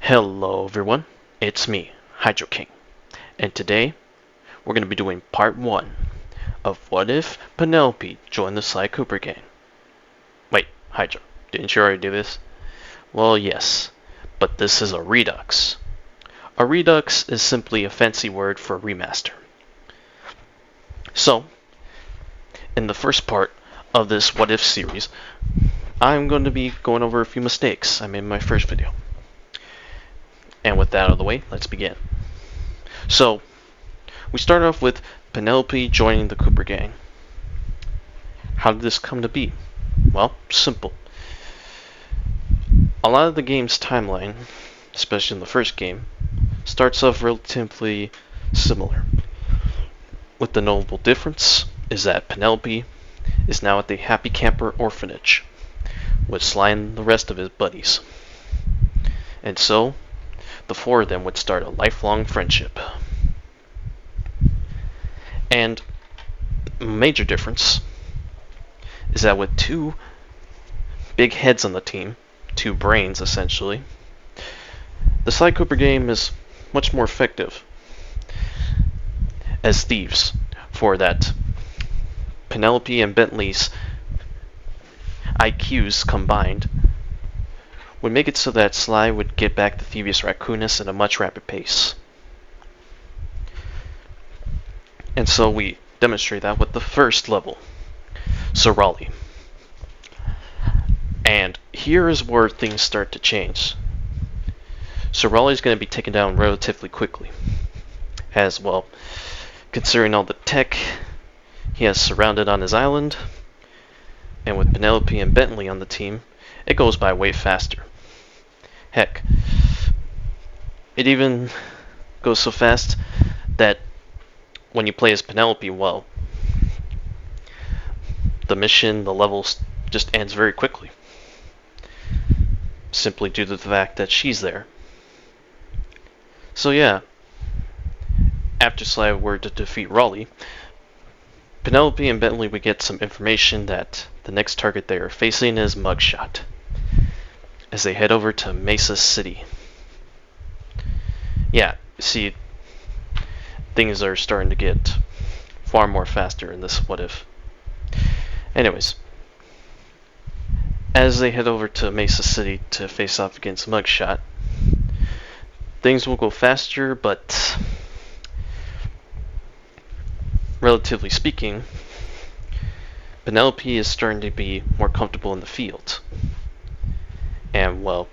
Hello everyone, it's me, Hydro King, and today we're going to be doing part 1 of What If Penelope Joined the Sly Cooper Gang. Wait, Hydro, didn't you already do this? Well, yes, but this is a redux. A redux is simply a fancy word for a remaster. So, in the first part of this What If series, I'm going to be going over a few mistakes I made in my first video. And with that out of the way, let's begin. So, we start off with Penelope joining the Cooper gang. How did this come to be? Well, simple. A lot of the game's timeline, especially in the first game, starts off relatively similar. With the notable difference is that Penelope is now at the Happy Camper orphanage, with Sly and the rest of his buddies. And so, the four of them would start a lifelong friendship. And a major difference is that with two big heads on the team, two brains essentially, the Sly Cooper game is much more effective as thieves, for that Penelope and Bentley's IQs combined would make it so that Sly would get back the Thievius Raccoonus at a much rapid pace. And so we demonstrate that with the first level, so Raleigh. And here is where things start to change. So Raleigh's going to be taken down relatively quickly, as well, considering all the tech he has surrounded on his island, and with Penelope and Bentley on the team, it goes by way faster. Heck, it even goes so fast that when you play as Penelope, well, the mission, the level just ends very quickly. Simply due to the fact that she's there. So yeah, after Sly were to defeat Raleigh, Penelope and Bentley would get some information that the next target they are facing is Mugshot, as they head over to Mesa City. Yeah, see, things are starting to get far more faster in this What If. Anyways, as they head over to Mesa City to face off against Mugshot, things will go faster, but relatively speaking, Penelope is starting to be more comfortable in the field. And, well,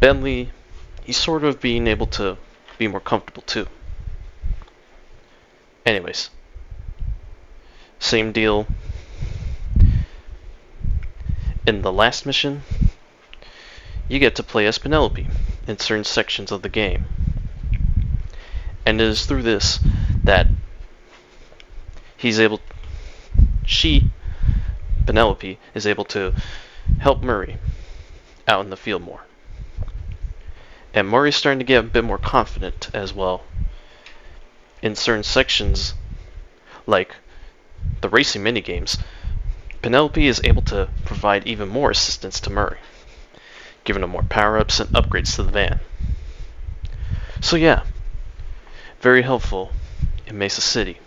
Bentley, he's sort of being able to be more comfortable too. Anyways, same deal. In the last mission, you get to play as Penelope in certain sections of the game. And it is through this that Penelope, is able to help Murray out in the field more. And Murray's starting to get a bit more confident as well. In certain sections, like the racing minigames, Penelope is able to provide even more assistance to Murray, giving him more power-ups and upgrades to the van. So yeah, very helpful in Mesa City.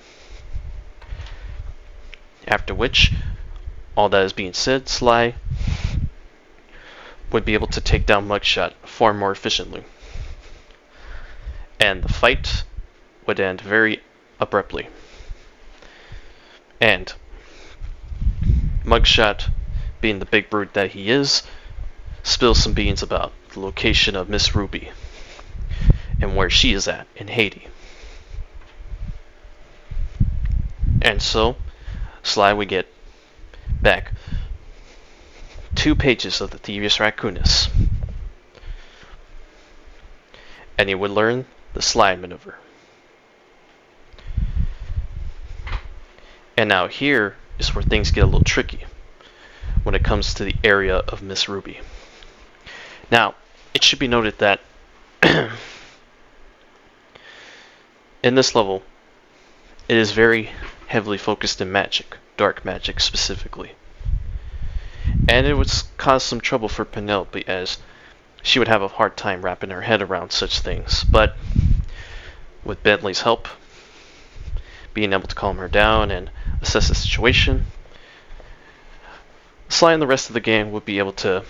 After which, all that is being said, Sly would be able to take down Mugshot far more efficiently. And the fight would end very abruptly. And Mugshot, being the big brute that he is, spills some beans about the location of Miss Ruby and where she is at in Haiti. And so, Sly would get back 2 pages of the Thievius Raccoonus, and he would learn the slide maneuver. And now here is where things get a little tricky when it comes to the area of Miss Ruby. Now, it should be noted that in this level, it is very heavily focused in magic, dark magic specifically. And it would cause some trouble for Penelope, as she would have a hard time wrapping her head around such things. But with Bentley's help, being able to calm her down and assess the situation, Sly and the rest of the gang would be able to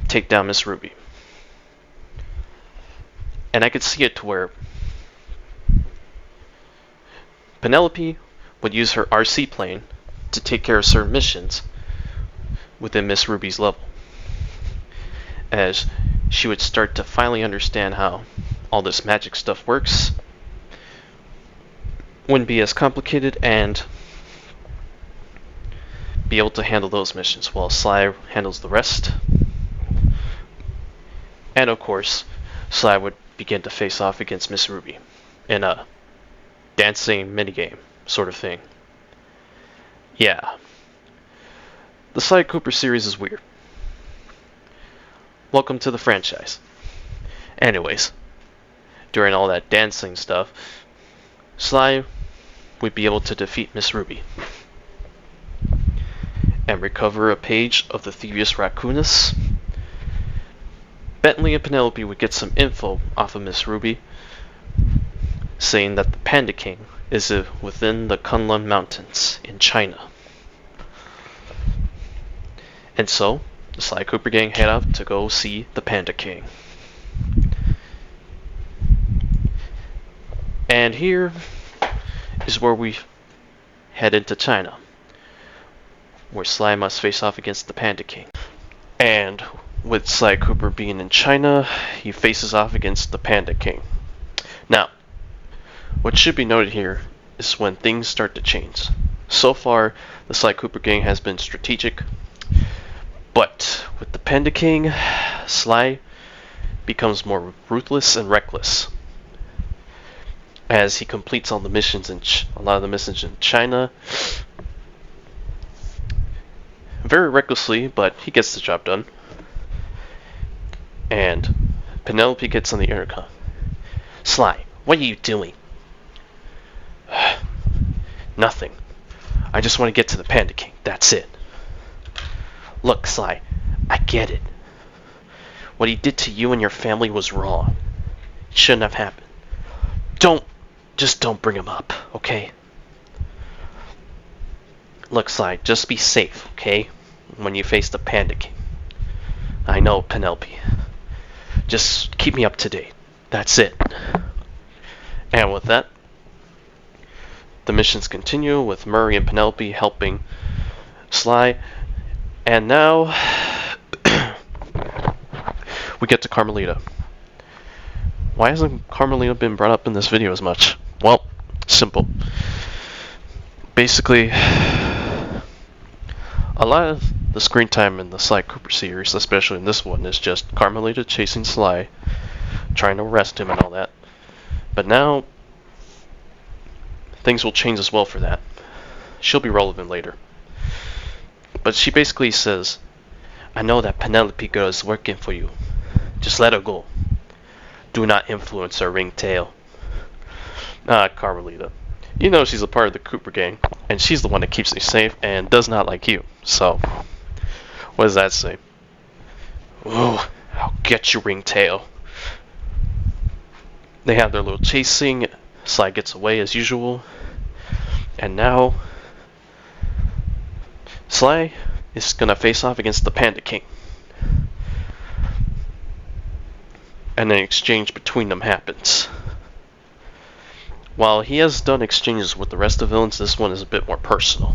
take down Miss Ruby. And I could see it to where Penelope would use her RC plane to take care of certain missions within Miss Ruby's level, as she would start to finally understand how all this magic stuff works, wouldn't be as complicated, and be able to handle those missions while Sly handles the rest. And of course, Sly would begin to face off against Miss Ruby in a dancing minigame sort of thing. Yeah. The Sly Cooper series is weird. Welcome to the franchise. Anyways, during all that dancing stuff, Sly would be able to defeat Miss Ruby and recover a page of the Thievius Raccoonus. Bentley and Penelope would get some info off of Miss Ruby, saying that the Panda King is within the Kunlun Mountains in China. And so, the Sly Cooper gang head out to go see the Panda King. And here is where we head into China, where Sly must face off against the Panda King. And with Sly Cooper being in China, he faces off against the Panda King. Now, what should be noted here is when things start to change. So far, the Sly Cooper gang has been strategic, but with the Panda King, Sly becomes more ruthless and reckless, as he completes all the missions in a lot of the missions in China very recklessly, but he gets the job done. And Penelope gets on the intercom. Sly, what are you doing? Nothing. I just want to get to the Panda King. That's it. Look, Sly, I get it. What he did to you and your family was wrong. It shouldn't have happened. Just don't bring him up, okay? Look, Sly, just be safe, okay? When you face the Panda King. I know, Penelope. Just keep me up to date. That's it. And with that, the missions continue with Murray and Penelope helping Sly. And now we get to Carmelita. Why hasn't Carmelita been brought up in this video as much? Well, simple. Basically, a lot of the screen time in the Sly Cooper series, especially in this one, is just Carmelita chasing Sly, trying to arrest him and all that. But now, things will change as well for that. She'll be relevant later. But she basically says, I know that Penelope girl is working for you. Just let her go. Do not influence her ringtail. Carmelita. You know she's a part of the Cooper gang, and she's the one that keeps me safe and does not like you. So, what does that say? Ooh, I'll get you, ringtail. They have their little chasing. Sly gets away as usual. And now, Sly is going to face off against the Panda King. And an exchange between them happens. While he has done exchanges with the rest of the villains, this one is a bit more personal.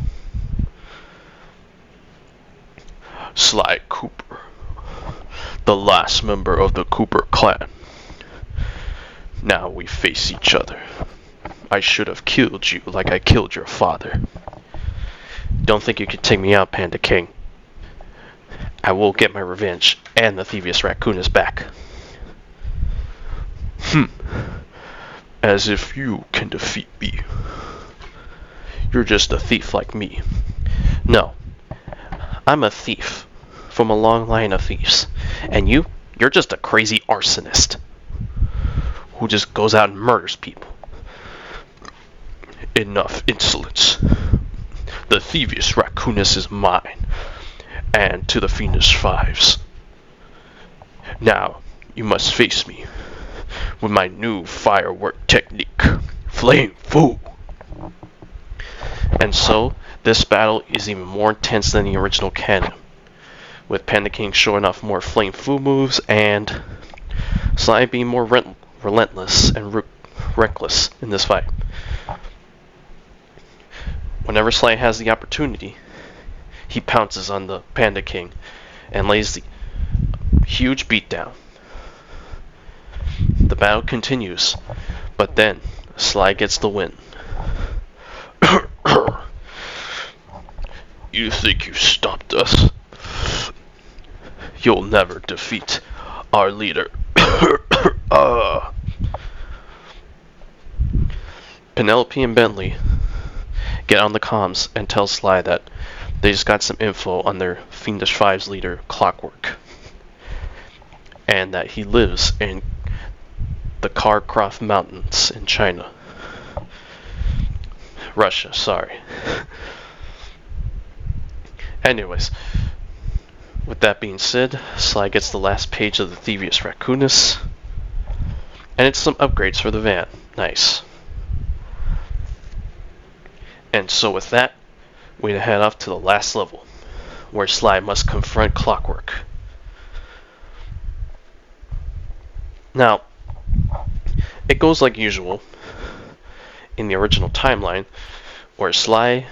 Sly Cooper, the last member of the Cooper clan. Now we face each other. I should have killed you like I killed your father. Don't think you can take me out, Panda King. I will get my revenge, and the Thievius Raccoon is back. As if you can defeat me. You're just a thief like me. No, I'm a thief from a long line of thieves. And you're just a crazy arsonist who just goes out and murders people. Enough insolence. The Thievius Raccoonus is mine, and to the Fiendish Fives. Now, you must face me with my new firework technique, Flame Fu. And so, this battle is even more intense than the original canon, with Panda King showing off more Flame Fu moves and Sly being more relentless and reckless in this fight. Whenever Sly has the opportunity, he pounces on the Panda King and lays the huge beatdown. The battle continues, but then Sly gets the win. You think you stopped us? You'll never defeat our leader. Penelope and Bentley get on the comms and tell Sly that they just got some info on their Fiendish Five's leader, Clockwork, and that he lives in the Kharkov Mountains in China. Russia, sorry. Anyways, with that being said, Sly gets the last page of the Thievius Raccoonus, and it's some upgrades for the van. Nice. And so with that, we head off to the last level, where Sly must confront Clockwork. Now, it goes like usual in the original timeline, where Sly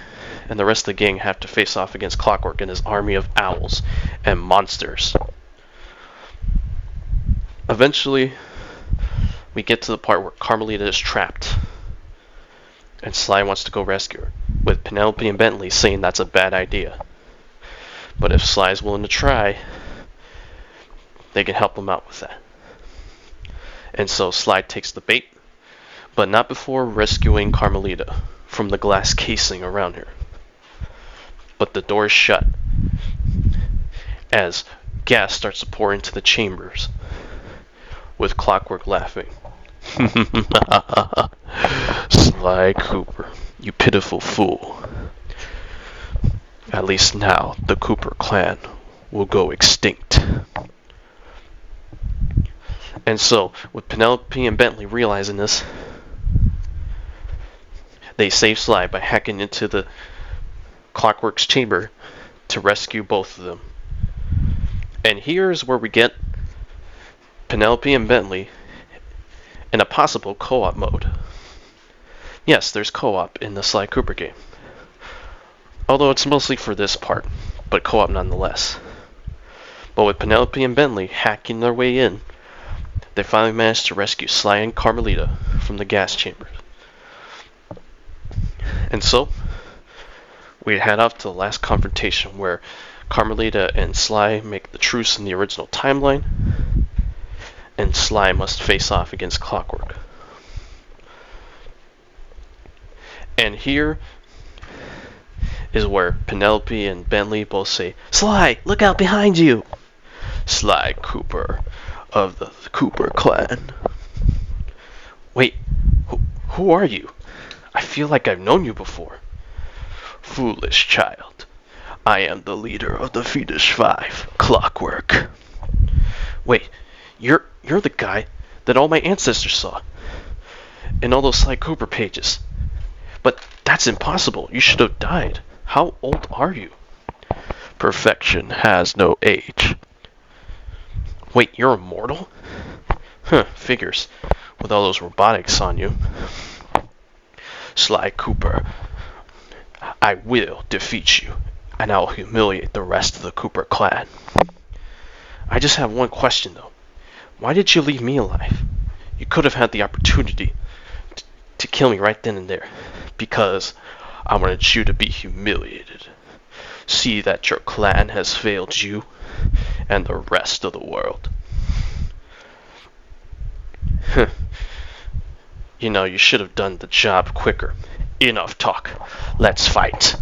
and the rest of the gang have to face off against Clockwork and his army of owls and monsters. Eventually, we get to the part where Carmelita is trapped, and Sly wants to go rescue her, with Penelope and Bentley saying that's a bad idea. But if Sly's willing to try, they can help him out with that. And so Sly takes the bait, but not before rescuing Carmelita from the glass casing around her. But the door is shut as gas starts to pour into the chambers, with Clockwork laughing. Sly Cooper, you pitiful fool. At least now the Cooper clan will go extinct. And so, with Penelope and Bentley realizing this, they save Sly by hacking into the Clockwork's chamber to rescue both of them. And here's where we get Penelope and Bentley in a possible co-op mode. Yes, there's co-op in the Sly Cooper game, although it's mostly for this part, but co-op nonetheless. But with Penelope and Bentley hacking their way in, they finally managed to rescue Sly and Carmelita from the gas chamber. And so, we head off to the last confrontation where Carmelita and Sly make the truce in the original timeline, and Sly must face off against Clockwork. And here is where Penelope and Bentley both say, "Sly, look out behind you!" Sly Cooper of the Cooper clan. Wait, who are you? I feel like I've known you before. Foolish child. I am the leader of the Fiendish Five, Clockwork. Wait, you're the guy that all my ancestors saw in all those Sly Cooper pages. But that's impossible. You should have died. How old are you? Perfection has no age. Wait, you're immortal? Huh, figures. With all those robotics on you. Sly Cooper, I will defeat you, and I'll humiliate the rest of the Cooper clan. I just have one question, though. Why did you leave me alive? You could have had the opportunity to kill me right then and there. Because I wanted you to be humiliated. See that your clan has failed you and the rest of the world. You know, you should have done the job quicker. Enough talk. Let's fight.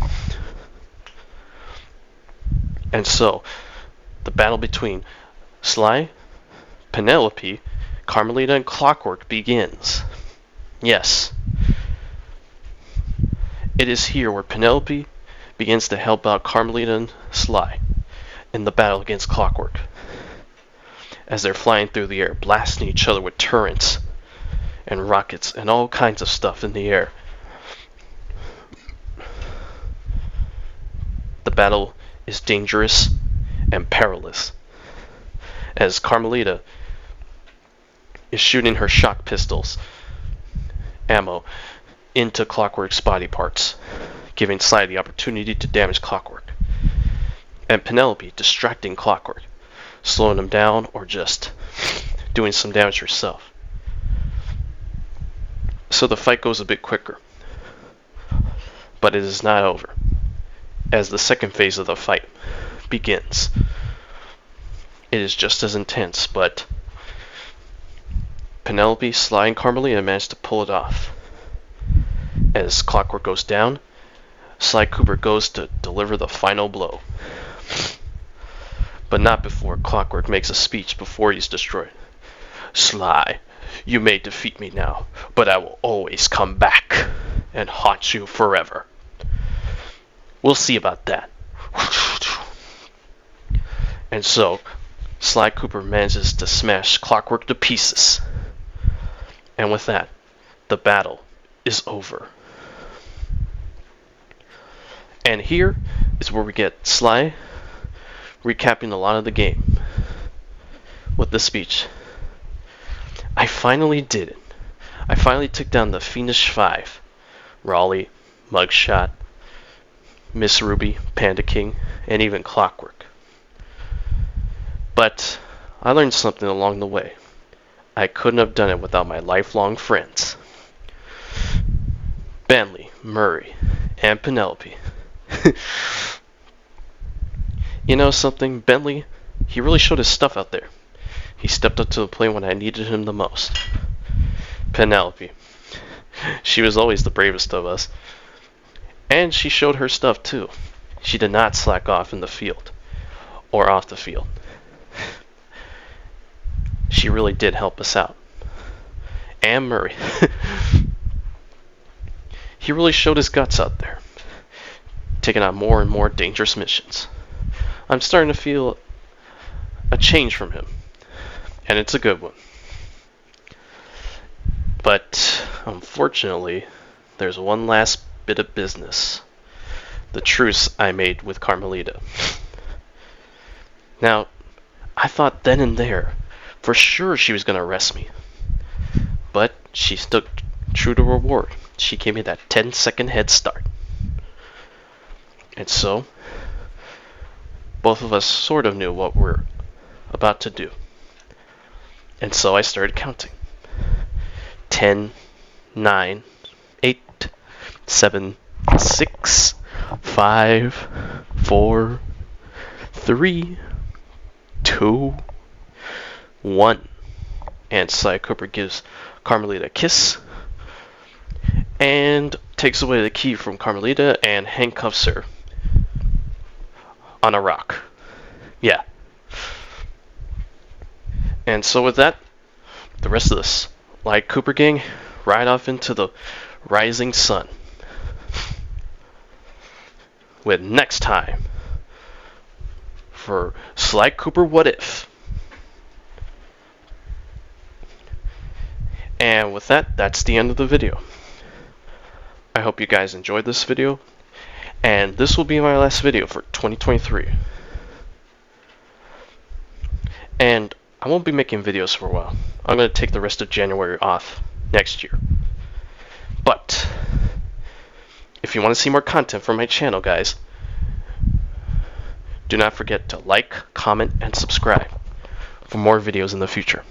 And so, the battle between Sly, Penelope, Carmelita, and Clockwork begins. Yes. It is here where Penelope begins to help out Carmelita and Sly in the battle against Clockwork. as they're flying through the air, blasting each other with turrets and rockets and all kinds of stuff in the air. The battle is dangerous and perilous, as Carmelita is shooting her shock pistols ammo into Clockwork's body parts, giving Sly the opportunity to damage Clockwork, and Penelope distracting Clockwork, slowing him down or just doing some damage herself. So the fight goes a bit quicker, but it is not over, as the second phase of the fight begins. It is just as intense, but Penelope, Sly, and Carmelita managed to pull it off. As Clockwork goes down, Sly Cooper goes to deliver the final blow. But not before Clockwork makes a speech before he's destroyed. Sly, you may defeat me now, but I will always come back and haunt you forever. We'll see about that. And so, Sly Cooper manages to smash Clockwork to pieces. And with that, the battle is over. And here is where we get Sly recapping a lot of the game with the speech. I finally did it. I finally took down the Fiendish Five. Raleigh, Mugshot, Miss Ruby, Panda King, and even Clockwork. But I learned something along the way. I couldn't have done it without my lifelong friends. Bentley, Murray, and Penelope. You know something? Bentley, he really showed his stuff out there. He stepped up to the plate when I needed him the most. Penelope, she was always the bravest of us. And she showed her stuff too. She did not slack off in the field or off the field. She really did help us out. And Murray. He really showed his guts out there, taking on more and more dangerous missions. I'm starting to feel a change from him, and it's a good one. But unfortunately, there's one last bit of business. The truce I made with Carmelita. Now, I thought then and there, for sure she was going to arrest me. But she stuck true to her word. She gave me that 10-second head start. And so, both of us sort of knew what we're about to do. And so I started counting. 10, 9, 8, 7, 6, 5, 4, 3, 2, 1. And Sly Cooper gives Carmelita a kiss and takes away the key from Carmelita and handcuffs her on a rock. Yeah. And so with that, the rest of this Sly Cooper gang ride off into the rising sun. With next time for Sly Cooper What If. And with that, that's the end of the video. I hope you guys enjoyed this video, and this will be my last video for 2023. And I won't be making videos for a while. I'm going to take the rest of January off next year. But if you want to see more content from my channel, guys, do not forget to like, comment, and subscribe for more videos in the future.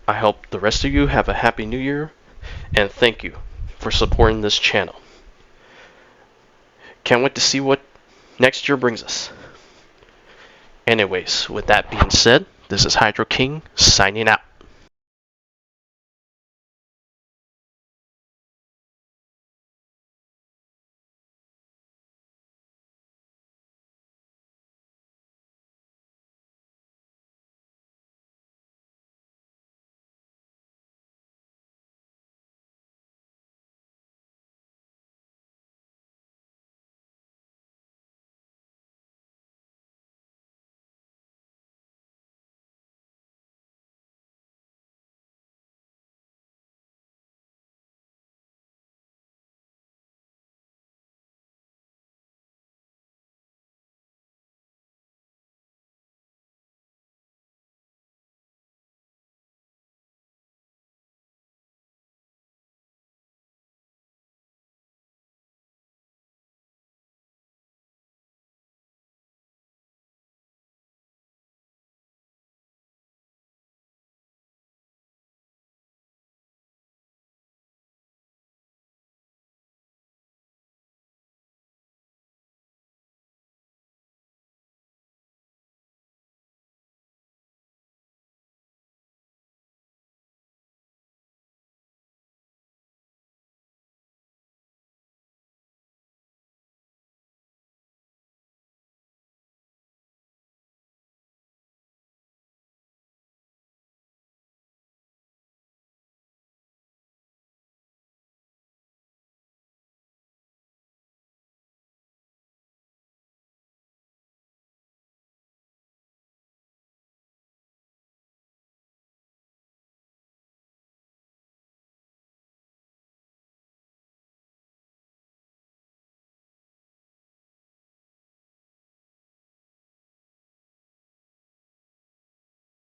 I hope the rest of you have a happy new year, and thank you for supporting this channel. Can't wait to see what next year brings us. Anyways, with that being said, this is Hydro King signing out.